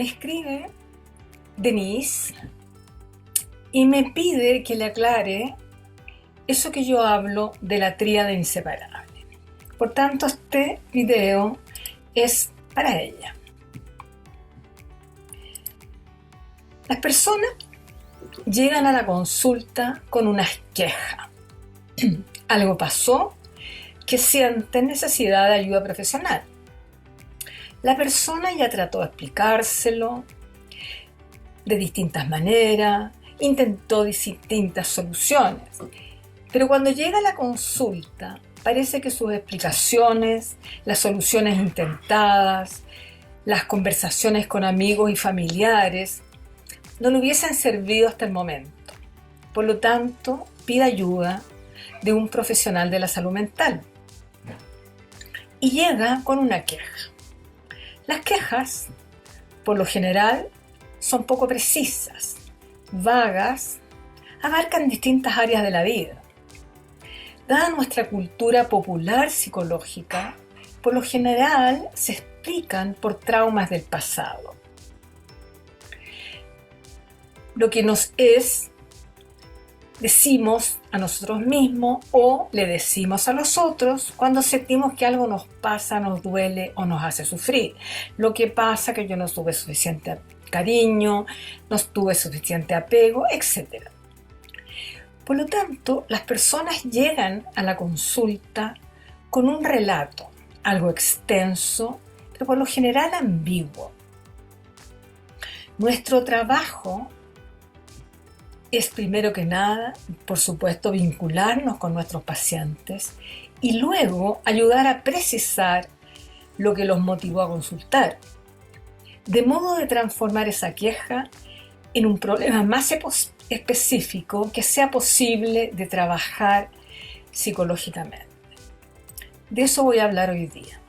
Me escribe Denise y me pide que le aclare eso que yo hablo de la tríada inseparable. Por tanto, este video es para ella. Las personas llegan a la consulta con una queja. Algo pasó que sienten necesidad de ayuda profesional. La persona ya trató de explicárselo de distintas maneras, intentó distintas soluciones, pero cuando llega a la consulta parece que sus explicaciones, las soluciones intentadas, las conversaciones con amigos y familiares no le hubiesen servido hasta el momento. Por lo tanto, pide ayuda de un profesional de la salud mental y llega con una queja. Las quejas, por lo general, son poco precisas, vagas, abarcan distintas áreas de la vida. Dada nuestra cultura popular psicológica, por lo general se explican por traumas del pasado. Lo que nos es, decimos a nosotros mismos o le decimos a los otros cuando sentimos que algo nos pasa, nos duele o nos hace sufrir. Lo que pasa es que yo no tuve suficiente cariño, no tuve suficiente apego, etc. Por lo tanto, las personas llegan a la consulta con un relato, algo extenso, pero por lo general ambiguo. Nuestro trabajo es, primero que nada, por supuesto, vincularnos con nuestros pacientes y luego ayudar a precisar lo que los motivó a consultar, de modo de transformar esa queja en un problema más específico que sea posible de trabajar psicológicamente. De eso voy a hablar hoy día.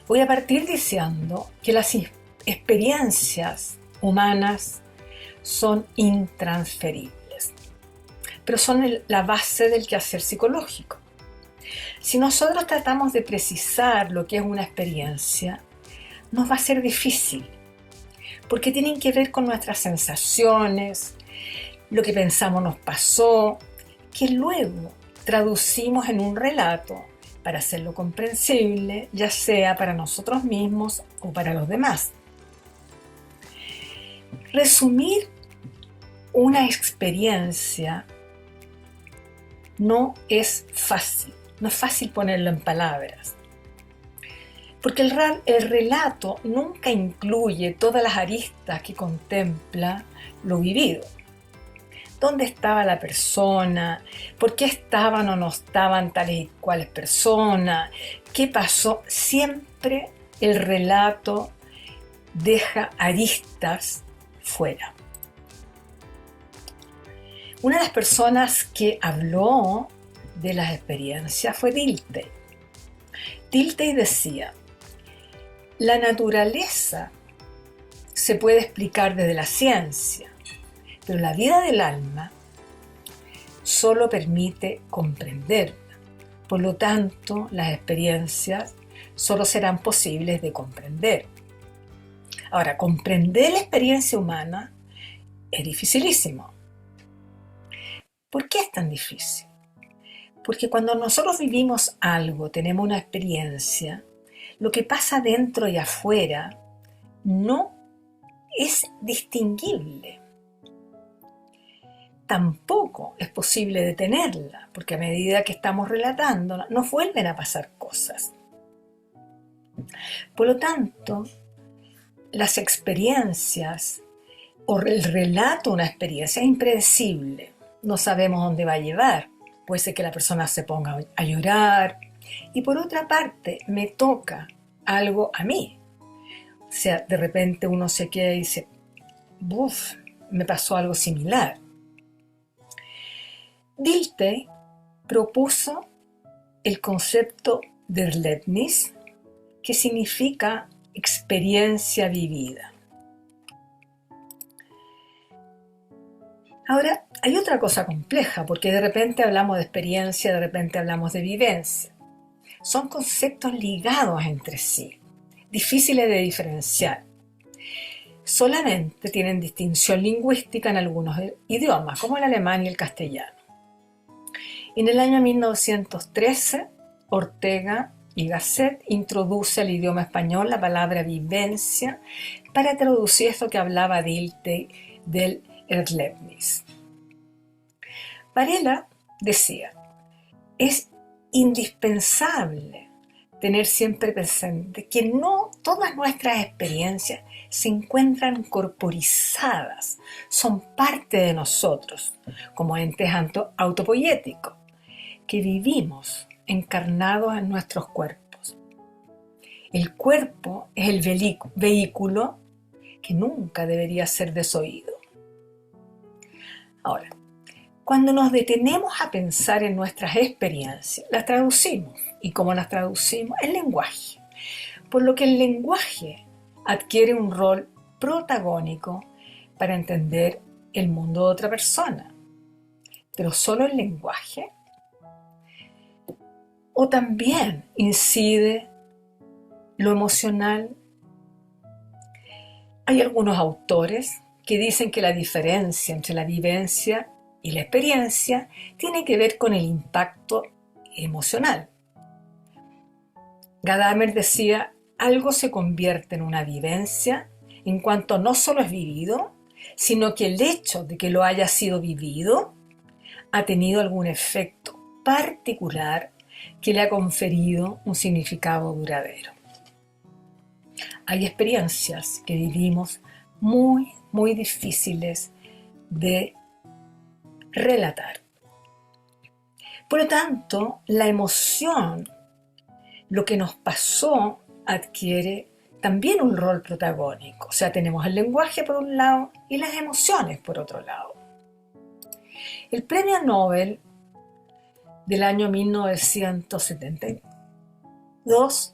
Voy a partir diciendo que las experiencias humanas son intransferibles, pero son la base del quehacer psicológico. Si nosotros tratamos de precisar lo que es una experiencia, nos va a ser difícil, porque tienen que ver con nuestras sensaciones, lo que pensamos nos pasó, que luego traducimos en un relato para hacerlo comprensible, ya sea para nosotros mismos o para los demás. Resumir una experiencia no es fácil, no es fácil ponerlo en palabras, porque el relato nunca incluye todas las aristas que contempla lo vivido. ¿Dónde estaba la persona? ¿Por qué estaban o no estaban tales y cuales personas? ¿Qué pasó? Siempre el relato deja aristas fuera. Una de las personas que habló de las experiencias fue Dilthey. Dilthey decía: la naturaleza se puede explicar desde la ciencia, pero la vida del alma solo permite comprenderla. Por lo tanto, las experiencias solo serán posibles de comprender. Ahora, comprender la experiencia humana es dificilísimo. ¿Por qué es tan difícil? Porque cuando nosotros vivimos algo, tenemos una experiencia, lo que pasa dentro y afuera no es distinguible. Tampoco es posible detenerla, porque a medida que estamos relatándola, nos vuelven a pasar cosas. Por lo tanto, las experiencias o el relato de una experiencia es impredecible. No sabemos dónde va a llevar. Puede ser que la persona se ponga a llorar. Y por otra parte, me toca algo a mí. O sea, de repente uno se queda y dice: ¡buf! Me pasó algo similar. Dilthey propuso el concepto de Erlebnis, que significa experiencia vivida. Ahora, hay otra cosa compleja, porque de repente hablamos de experiencia, de repente hablamos de vivencia. Son conceptos ligados entre sí, difíciles de diferenciar. Solamente tienen distinción lingüística en algunos idiomas, como el alemán y el castellano. En el año 1913, Ortega y Gasset introduce al idioma español la palabra vivencia para traducir esto que hablaba Dilthey del Erlebnis. Varela decía: es indispensable tener siempre presente que no todas nuestras experiencias se encuentran corporizadas, son parte de nosotros, como entes autopoyéticos, que vivimos encarnados en nuestros cuerpos. El cuerpo es el vehículo que nunca debería ser desoído. Ahora, cuando nos detenemos a pensar en nuestras experiencias, las traducimos. ¿Y cómo las traducimos? El lenguaje. Por lo que el lenguaje adquiere un rol protagónico para entender el mundo de otra persona. Pero solo el lenguaje. O también incide lo emocional. Hay algunos autores que dicen que la diferencia entre la vivencia y la experiencia tiene que ver con el impacto emocional. Gadamer decía: algo se convierte en una vivencia en cuanto no solo es vivido, sino que el hecho de que lo haya sido vivido ha tenido algún efecto particular que le ha conferido un significado duradero. Hay experiencias que vivimos muy, muy difíciles de relatar. Por lo tanto, la emoción, lo que nos pasó, adquiere también un rol protagónico. O sea, tenemos el lenguaje por un lado y las emociones por otro lado. El premio Nobel del año 1972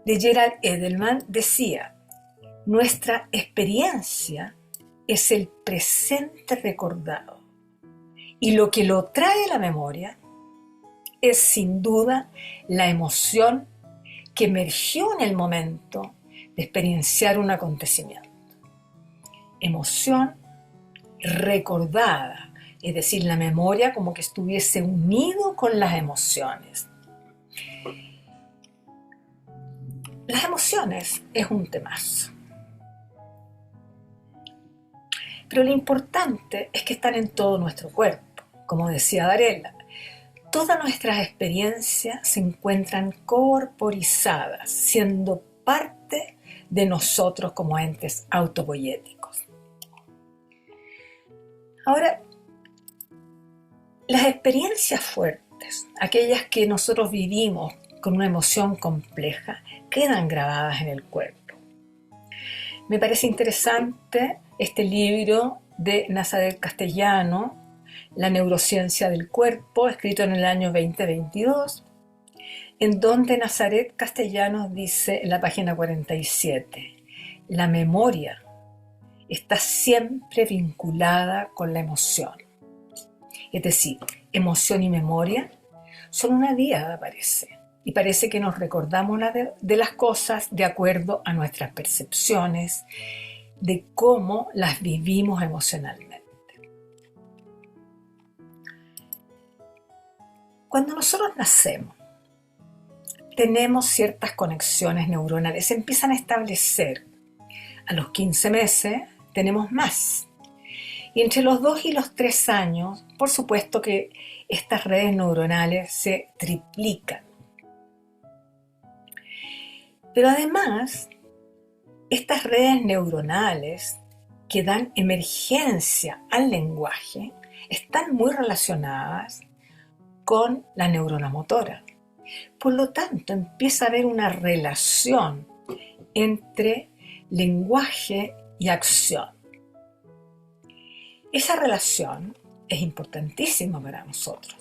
de Gerald Edelman decía: nuestra experiencia es el presente recordado y lo que lo trae a la memoria es sin duda la emoción que emergió en el momento de experienciar un acontecimiento. Emoción recordada, es decir, la memoria como que estuviese unido con las emociones. Las emociones es un temazo. Pero lo importante es que están en todo nuestro cuerpo. Como decía Varela, todas nuestras experiencias se encuentran corporizadas, siendo parte de nosotros como entes autopoyéticos. Ahora, las experiencias fuertes, aquellas que nosotros vivimos con una emoción compleja, quedan grabadas en el cuerpo. Me parece interesante este libro de Nazaret Castellano, La neurociencia del cuerpo, escrito en el año 2022, en donde Nazaret Castellanos dice en la página 47, la memoria está siempre vinculada con la emoción. Es decir, emoción y memoria son una diada, parece. Y parece que nos recordamos de las cosas de acuerdo a nuestras percepciones, de cómo las vivimos emocionalmente. Cuando nosotros nacemos, tenemos ciertas conexiones neuronales, se empiezan a establecer. A los 15 meses tenemos más. Y entre los 2 y los 3 años, por supuesto que estas redes neuronales se triplican. Pero además, estas redes neuronales que dan emergencia al lenguaje están muy relacionadas con la neurona motora. Por lo tanto, empieza a haber una relación entre lenguaje y acción. Esa relación es importantísima para nosotros.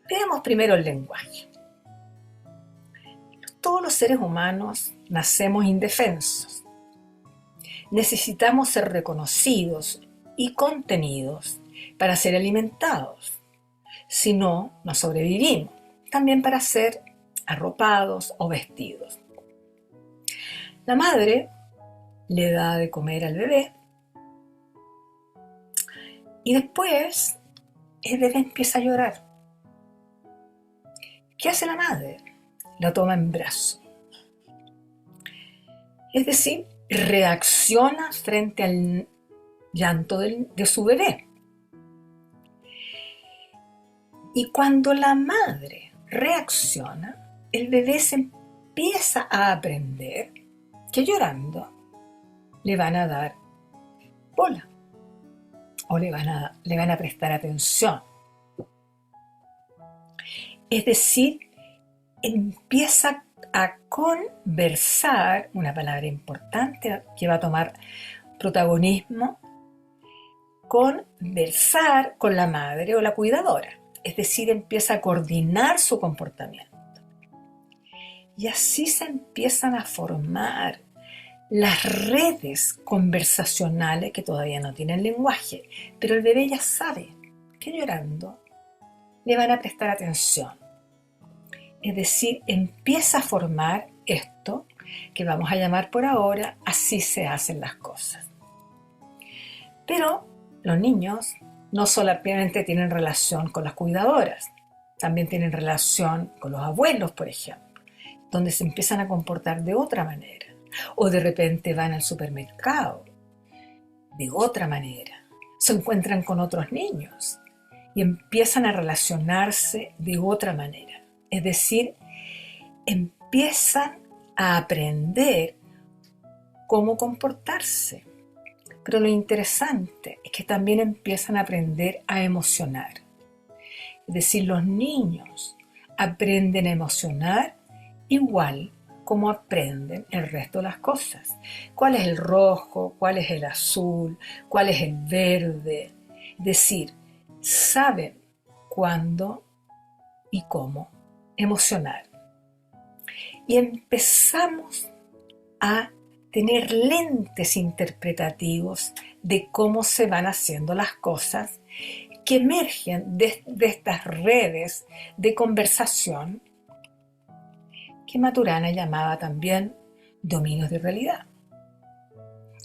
Veamos primero el lenguaje. Todos los seres humanos nacemos indefensos. Necesitamos ser reconocidos y contenidos para ser alimentados. Si no, no sobrevivimos. También para ser arropados o vestidos. La madre le da de comer al bebé y después el bebé empieza a llorar. ¿Qué hace la madre? La toma en brazos. Es decir, reacciona frente al llanto de su bebé. Y cuando la madre reacciona, el bebé se empieza a aprender que llorando le van a dar bola o le van a prestar atención. Es decir, empieza a conversar, una palabra importante que va a tomar protagonismo, conversar con la madre o la cuidadora. Es decir, empieza a coordinar su comportamiento. Y así se empiezan a formar las redes conversacionales que todavía no tienen lenguaje, pero el bebé ya sabe que llorando le van a prestar atención. Es decir, empieza a formar esto que vamos a llamar por ahora así se hacen las cosas. Pero los niños no solamente tienen relación con las cuidadoras, también tienen relación con los abuelos, por ejemplo, donde se empiezan a comportar de otra manera. O de repente van al supermercado de otra manera. Se encuentran con otros niños y empiezan a relacionarse de otra manera. Es decir, empiezan a aprender cómo comportarse. Pero lo interesante es que también empiezan a aprender a emocionar. Es decir, los niños aprenden a emocionar igual como aprenden el resto de las cosas. ¿Cuál es el rojo? ¿Cuál es el azul? ¿Cuál es el verde? Es decir, saben cuándo y cómo emocionar. Y empezamos a tener lentes interpretativos de cómo se van haciendo las cosas que emergen de estas redes de conversación que Maturana llamaba también dominios de realidad.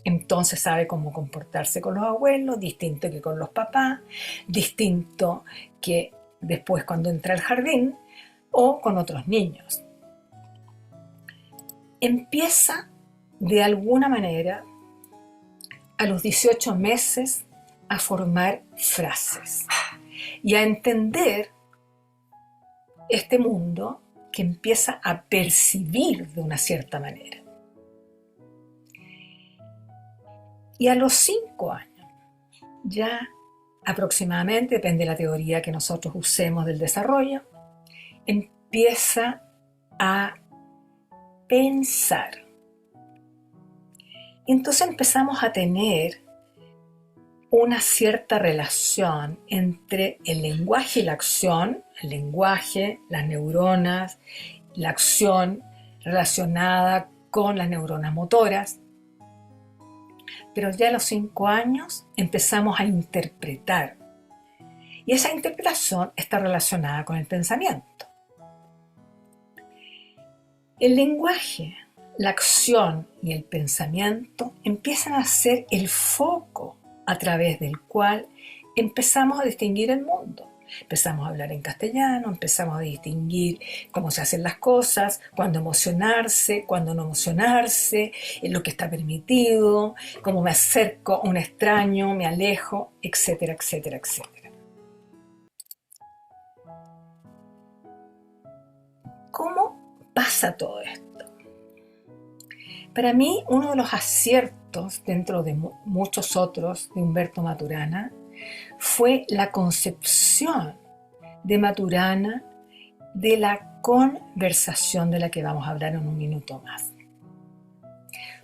Entonces sabe cómo comportarse con los abuelos, distinto que con los papás, distinto que después cuando entra al jardín o con otros niños. Empieza de alguna manera a los 18 meses a formar frases y a entender este mundo que empieza a percibir de una cierta manera. Y a los 5 años, ya aproximadamente, depende de la teoría que nosotros usemos del desarrollo, empieza a pensar. Y entonces empezamos a tener una cierta relación entre el lenguaje y la acción, el lenguaje, las neuronas, la acción relacionada con las neuronas motoras. Pero ya a los 5 años empezamos a interpretar. Y esa interpretación está relacionada con el pensamiento. El lenguaje, la acción y el pensamiento empiezan a ser el foco a través del cual empezamos a distinguir el mundo. Empezamos a hablar en castellano, empezamos a distinguir cómo se hacen las cosas, cuándo emocionarse, cuándo no emocionarse, lo que está permitido, cómo me acerco a un extraño, me alejo, etcétera, etcétera, etcétera. ¿Cómo pasa todo esto? Para mí, uno de los aciertos, dentro de muchos otros, de Humberto Maturana, fue la concepción de Maturana de la conversación de la que vamos a hablar en un minuto más.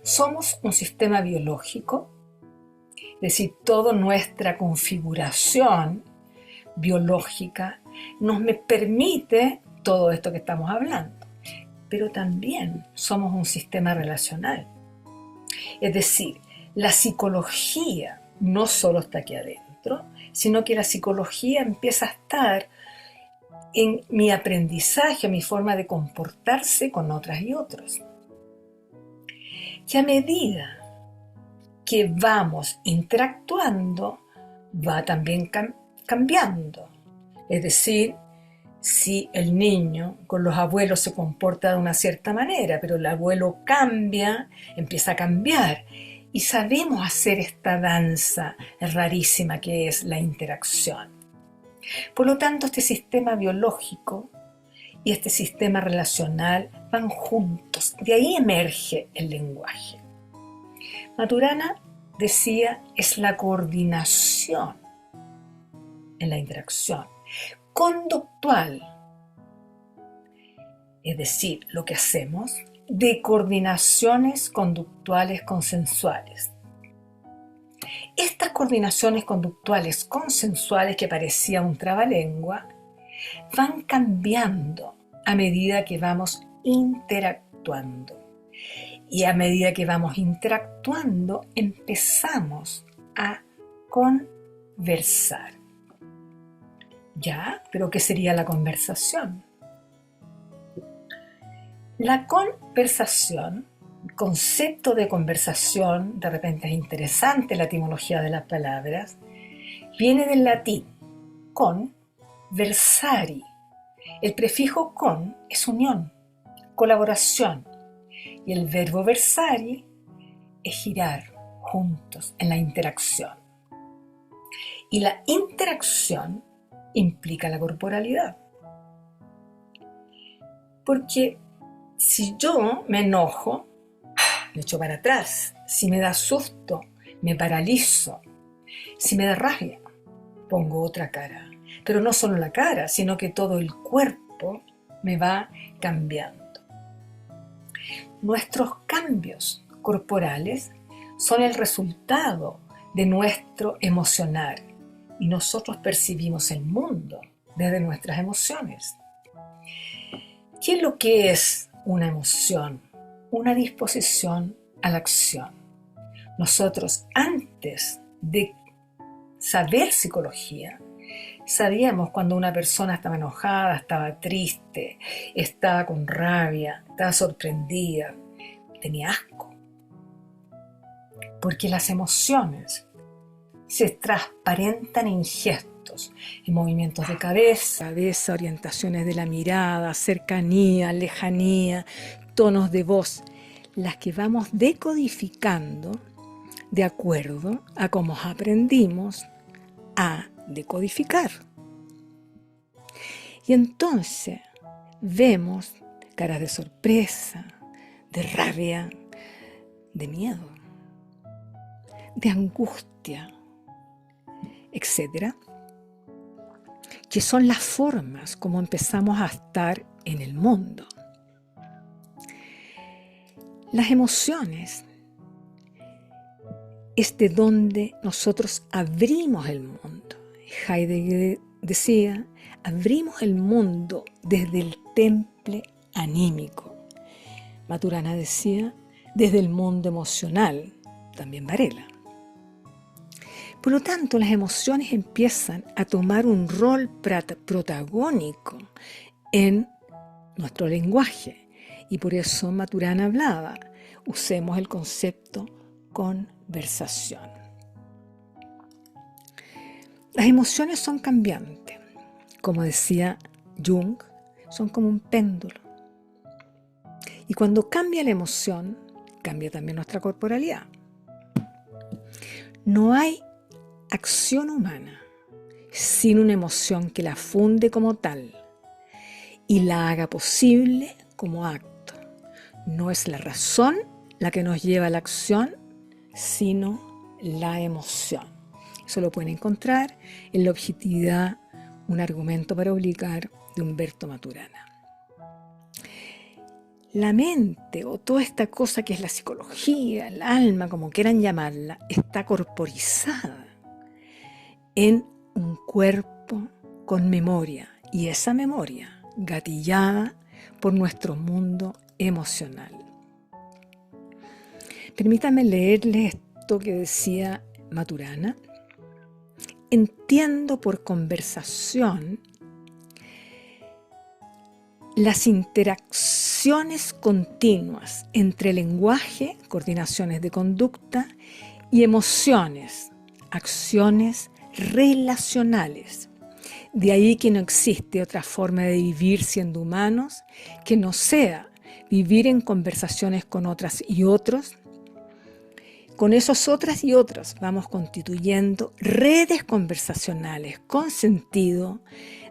Somos un sistema biológico, es decir, toda nuestra configuración biológica nos permite todo esto que estamos hablando. Pero también somos un sistema relacional. Es decir, la psicología no solo está aquí adentro, sino que la psicología empieza a estar en mi aprendizaje, mi forma de comportarse con otras y otros. Y a medida que vamos interactuando, va también cambiando. Es decir, si el niño con los abuelos se comporta de una cierta manera, pero el abuelo cambia, empieza a cambiar. Y sabemos hacer esta danza rarísima que es la interacción. Por lo tanto, este sistema biológico y este sistema relacional van juntos. De ahí emerge el lenguaje. Maturana decía, es la coordinación en la interacción conductual, es decir, lo que hacemos, de coordinaciones conductuales consensuales. Estas coordinaciones conductuales consensuales, que parecía un trabalengua, van cambiando a medida que vamos interactuando. Y a medida que vamos interactuando, empezamos a conversar. ¿Ya? ¿Pero qué sería la conversación? La conversación, el concepto de conversación, de repente es interesante la etimología de las palabras, viene del latín, con, versari. El prefijo con es unión, colaboración. Y el verbo versari es girar juntos en la interacción. Y la interacción implica la corporalidad. Porque si yo me enojo, me echo para atrás. Si me da susto, me paralizo. Si me da rabia, pongo otra cara. Pero no solo la cara, sino que todo el cuerpo me va cambiando. Nuestros cambios corporales son el resultado de nuestro emocionar y nosotros percibimos el mundo desde nuestras emociones. ¿Qué es lo que es una emoción? Una disposición a la acción. Nosotros, antes de saber psicología, sabíamos cuando una persona estaba enojada, estaba triste, estaba con rabia, estaba sorprendida, tenía asco. Porque las emociones se transparentan en gestos, en movimientos de cabeza, orientaciones de la mirada, cercanía, lejanía, tonos de voz, las que vamos decodificando de acuerdo a cómo aprendimos a decodificar. Y entonces vemos caras de sorpresa, de rabia, de miedo, de angustia, etcétera, que son las formas como empezamos a estar en el mundo. Las emociones es de donde nosotros abrimos el mundo. Heidegger decía, abrimos el mundo desde el temple anímico. Maturana decía, desde el mundo emocional, también Varela. Por lo tanto, las emociones empiezan a tomar un rol protagónico en nuestro lenguaje. Y por eso Maturana hablaba, usemos el concepto conversación. Las emociones son cambiantes. Como decía Jung, son como un péndulo. Y cuando cambia la emoción, cambia también nuestra corporalidad. No hay acción humana sin una emoción que la funde como tal y la haga posible como acto. No es la razón la que nos lleva a la acción, sino la emoción. Eso lo pueden encontrar en La objetividad, un argumento para obligar, de Humberto Maturana. La mente, o toda esta cosa que es la psicología, el alma, como quieran llamarla, está corporizada en un cuerpo con memoria, y esa memoria gatillada por nuestro mundo emocional. Permítanme leerles esto que decía Maturana. Entiendo por conversación las interacciones continuas entre lenguaje, coordinaciones de conducta, y emociones, acciones relacionales. De ahí que no existe otra forma de vivir siendo humanos que no sea vivir en conversaciones con otras y otros. Con esos otras y otros vamos constituyendo redes conversacionales con sentido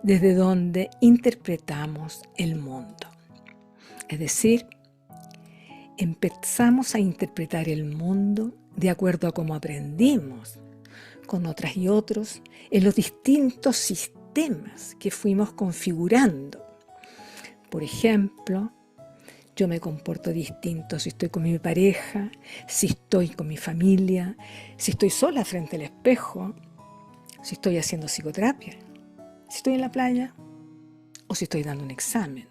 desde donde interpretamos el mundo. Es decir, empezamos a interpretar el mundo de acuerdo a cómo aprendimos con otras y otros en los distintos sistemas que fuimos configurando. Por ejemplo, yo me comporto distinto si estoy con mi pareja, si estoy con mi familia, si estoy sola frente al espejo, si estoy haciendo psicoterapia, si estoy en la playa o si estoy dando un examen.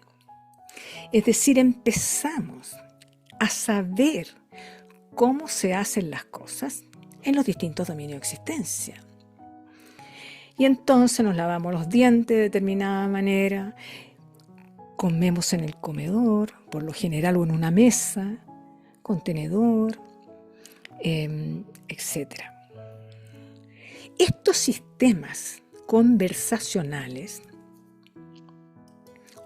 Es decir, empezamos a saber cómo se hacen las cosas en los distintos dominios de existencia. Y entonces nos lavamos los dientes de determinada manera, comemos en el comedor, por lo general o en una mesa, con tenedor, etc. Estos sistemas conversacionales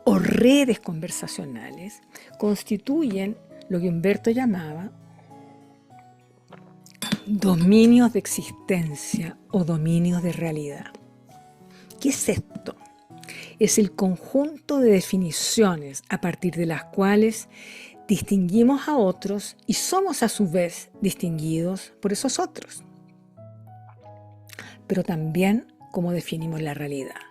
o redes conversacionales constituyen lo que Humberto llamaba dominios de existencia o dominios de realidad. ¿Qué es esto? Es el conjunto de definiciones a partir de las cuales distinguimos a otros y somos a su vez distinguidos por esos otros. Pero también cómo definimos la realidad.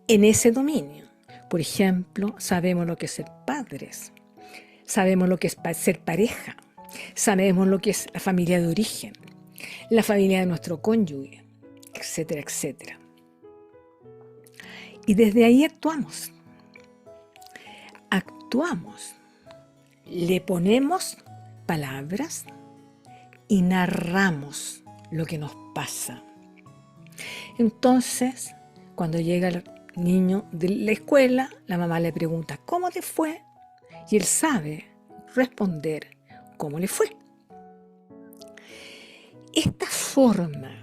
En ese dominio, por ejemplo, sabemos lo que es ser padres, sabemos lo que es ser pareja, sabemos lo que es la familia de origen, la familia de nuestro cónyuge, etcétera, etcétera. Y desde ahí actuamos, le ponemos palabras y narramos lo que nos pasa. Entonces, cuando llega el niño de la escuela, la mamá le pregunta, ¿cómo te fue? Y él sabe responder cómo le fue. Esta forma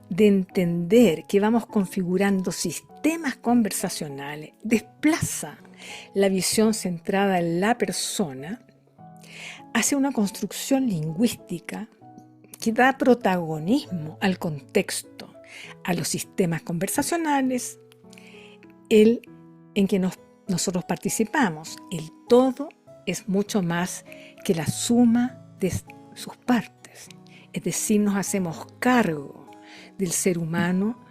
de entender que vamos configurando sistemas conversacionales desplaza la visión centrada en la persona hacia una construcción lingüística que da protagonismo al contexto, a los sistemas conversacionales, en que nosotros participamos. El todo es mucho más que la suma de sus partes. Es decir, nos hacemos cargo del ser humano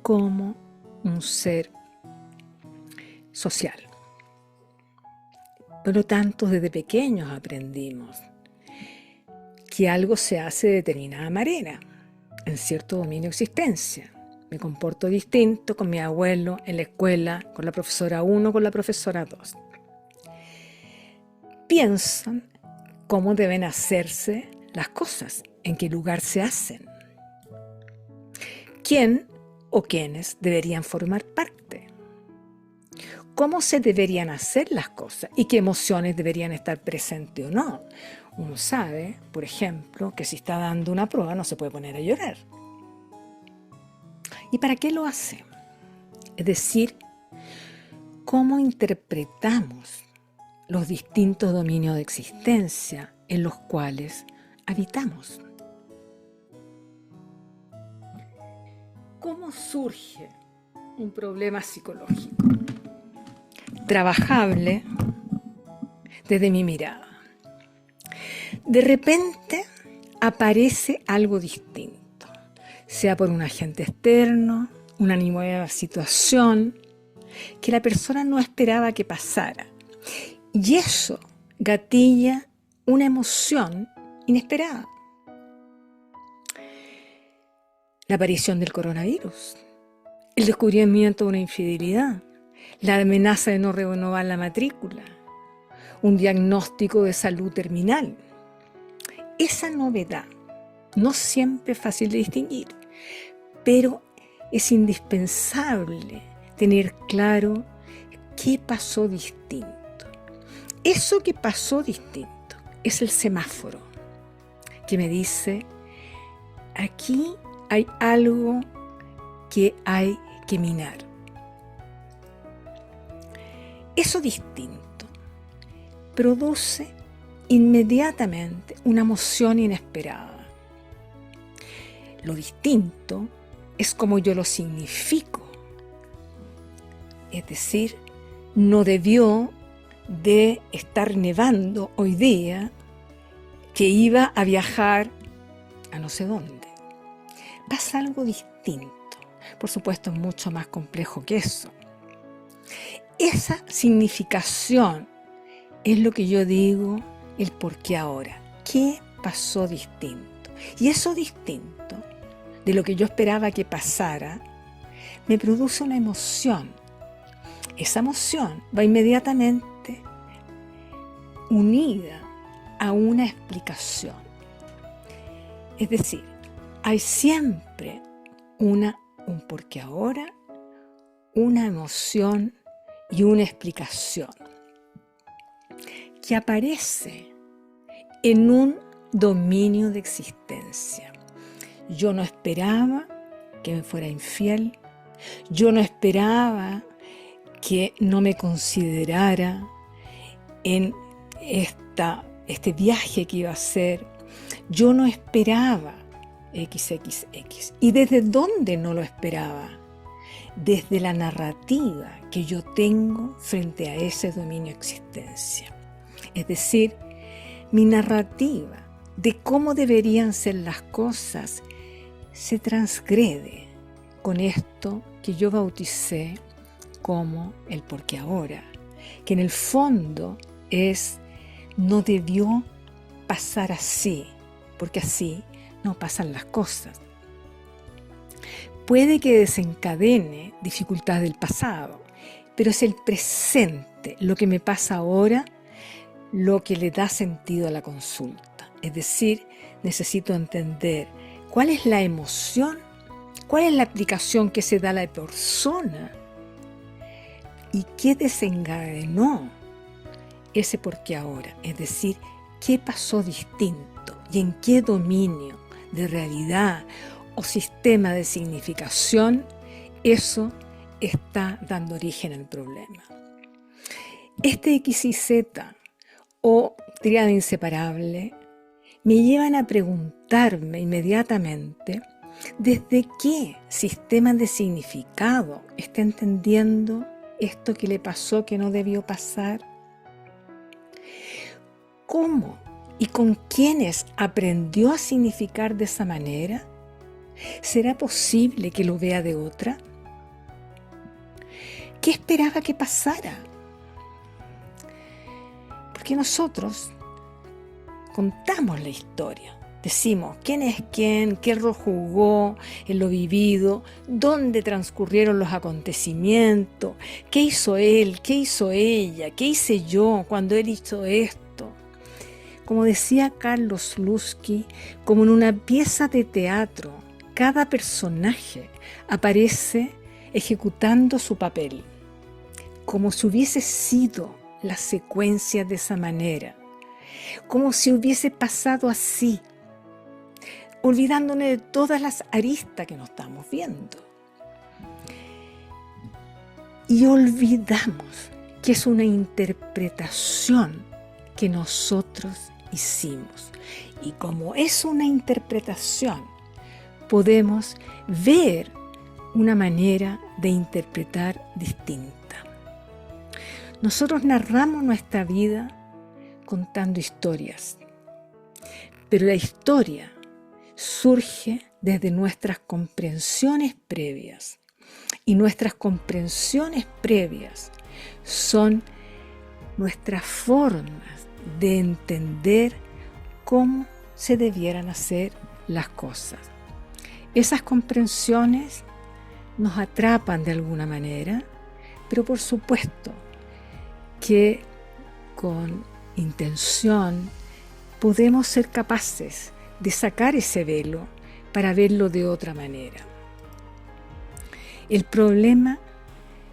como un ser social. Por lo tanto, desde pequeños aprendimos que algo se hace de determinada manera, en cierto dominio de existencia. Me comporto distinto con mi abuelo en la escuela, con la profesora 1, con la profesora 2. Piensan cómo deben hacerse las cosas, en qué lugar se hacen, quién o quiénes deberían formar parte, cómo se deberían hacer las cosas y qué emociones deberían estar presentes o no. Uno sabe, por ejemplo, que si está dando una prueba no se puede poner a llorar. ¿Y para qué lo hace? Es decir, cómo interpretamos los distintos dominios de existencia en los cuales habitamos. ¿Cómo surge un problema psicológico? Trabajable desde mi mirada. De repente aparece algo distinto, sea por un agente externo, una nueva situación que la persona no esperaba que pasara. Y eso gatilla una emoción inesperada. La aparición del coronavirus, el descubrimiento de una infidelidad, la amenaza de no renovar la matrícula, un diagnóstico de salud terminal. Esa novedad no siempre es fácil de distinguir, pero es indispensable tener claro ¿Qué pasó distinto? Eso que pasó distinto es el semáforo que me dice, aquí hay algo que hay que minar. Eso distinto produce inmediatamente una emoción inesperada. Lo distinto es como yo lo significo. Es decir, no debió de estar nevando hoy día que iba a viajar a no sé dónde. Pasa algo distinto. Por supuesto, es mucho más complejo que eso. Esa significación es lo que yo digo, el por qué ahora. ¿Qué pasó distinto? Y eso distinto, de lo que yo esperaba que pasara, me produce una emoción. Esa emoción va inmediatamente unida a una explicación. Es decir, hay siempre un por qué ahora, una emoción y una explicación que aparece en un dominio de existencia. Yo no esperaba que me fuera infiel, yo no esperaba que no me considerara en este viaje que iba a hacer, yo no esperaba XXX. ¿Y desde dónde no lo esperaba? Desde la narrativa que yo tengo frente a ese dominio de existencia. Es decir, mi narrativa de cómo deberían ser las cosas se transgrede con esto que yo bauticé como el por qué ahora, que en el fondo es no debió pasar así, porque así no pasan las cosas. Puede que desencadene dificultades del pasado, pero es el presente, lo que me pasa ahora, lo que le da sentido a la consulta. Es decir, necesito entender cuál es la emoción, cuál es la aplicación que se da a la persona y qué desencadenó ese por qué ahora. Es decir, qué pasó distinto y en qué dominio de realidad o sistema de significación eso está dando origen al problema. Este X y Z o tríada inseparable me llevan a preguntarme inmediatamente desde qué sistema de significado está entendiendo esto que le pasó que no debió pasar. ¿Cómo y con quiénes aprendió a significar de esa manera? ¿Será posible que lo vea de otra? ¿Qué esperaba que pasara? Porque nosotros contamos la historia. Decimos quién es quién, qué rol jugó en lo vivido, dónde transcurrieron los acontecimientos, qué hizo él, qué hizo ella, qué hice yo cuando él hizo esto. Como decía Carlos Slutsky, como en una pieza de teatro, cada personaje aparece ejecutando su papel, como si hubiese sido la secuencia de esa manera, como si hubiese pasado así, olvidándonos de todas las aristas que nos estamos viendo. Y olvidamos que es una interpretación que nosotros hicimos. Y como es una interpretación, podemos ver una manera de interpretar distinta. Nosotros narramos nuestra vida contando historias, pero la historia surge desde nuestras comprensiones previas, y nuestras comprensiones previas son nuestras formas de entender cómo se debieran hacer las cosas. Esas comprensiones nos atrapan de alguna manera, pero por supuesto que con intención podemos ser capaces de sacar ese velo para verlo de otra manera. El problema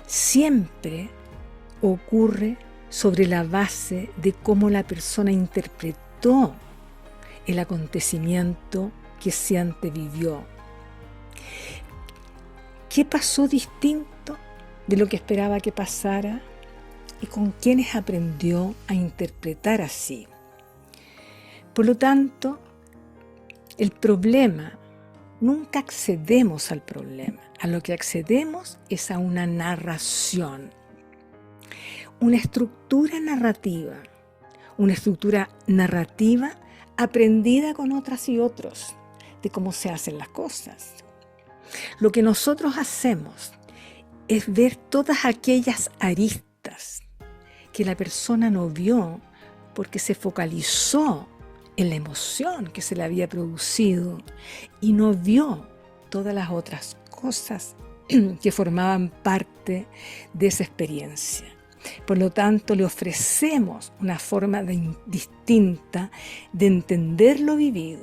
siempre ocurre sobre la base de cómo la persona interpretó el acontecimiento que se antevivió. ¿Qué pasó distinto de lo que esperaba que pasara y con quiénes aprendió a interpretar así? Por lo tanto, el problema, nunca accedemos al problema. A lo que accedemos es a una narración, una estructura narrativa aprendida con otras y otros de cómo se hacen las cosas. Lo que nosotros hacemos es ver todas aquellas aristas que la persona no vio porque se focalizó en la emoción que se le había producido y no vio todas las otras cosas que formaban parte de esa experiencia. Por lo tanto, le ofrecemos una forma distinta de entender lo vivido,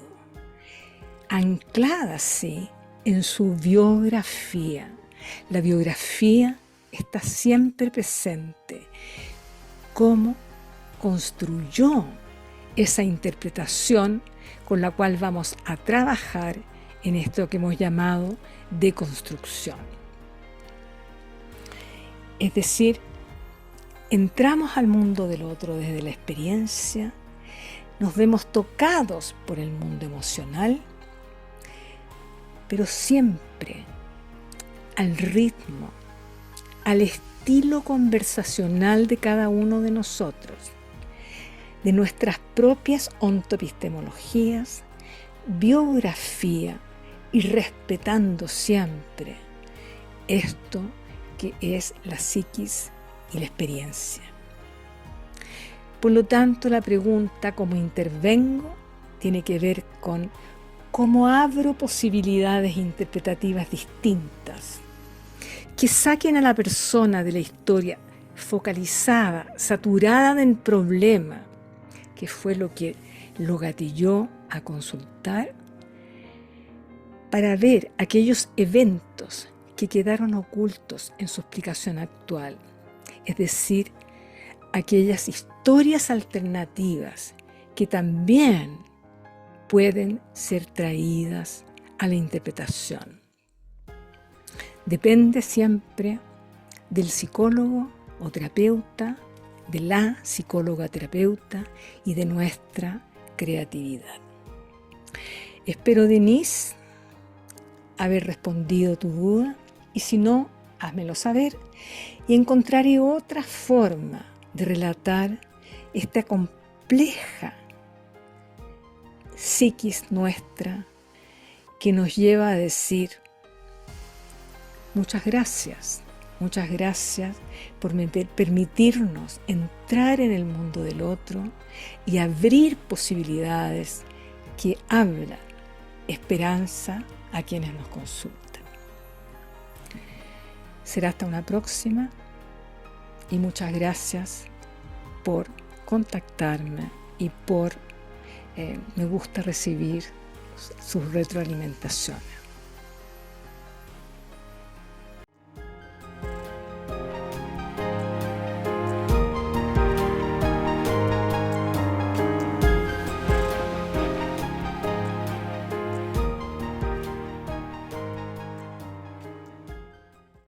anclada así en su biografía. La biografía está siempre presente. Cómo construyó esa interpretación con la cual vamos a trabajar en esto que hemos llamado deconstrucción. Es decir, entramos al mundo del otro desde la experiencia, nos vemos tocados por el mundo emocional, pero siempre al ritmo, al estilo conversacional de cada uno de nosotros, de nuestras propias ontoepistemologías, biografía y respetando siempre esto que es la psiquis y la experiencia. Por lo tanto, la pregunta ¿cómo intervengo? Tiene que ver con cómo abro posibilidades interpretativas distintas que saquen a la persona de la historia focalizada, saturada del problema, que fue lo que lo gatilló a consultar, para ver aquellos eventos que quedaron ocultos en su explicación actual, es decir, aquellas historias alternativas que también pueden ser traídas a la interpretación. Depende siempre del psicólogo o terapeuta, de la psicóloga terapeuta y de nuestra creatividad. Espero, Denise, haber respondido tu duda y si no, házmelo saber y encontraré otra forma de relatar esta compleja psiquis nuestra que nos lleva a decir muchas gracias por permitirnos entrar en el mundo del otro y abrir posibilidades que hablan esperanza a quienes nos consultan. Será hasta una próxima y muchas gracias por contactarme y por me gusta recibir sus retroalimentaciones.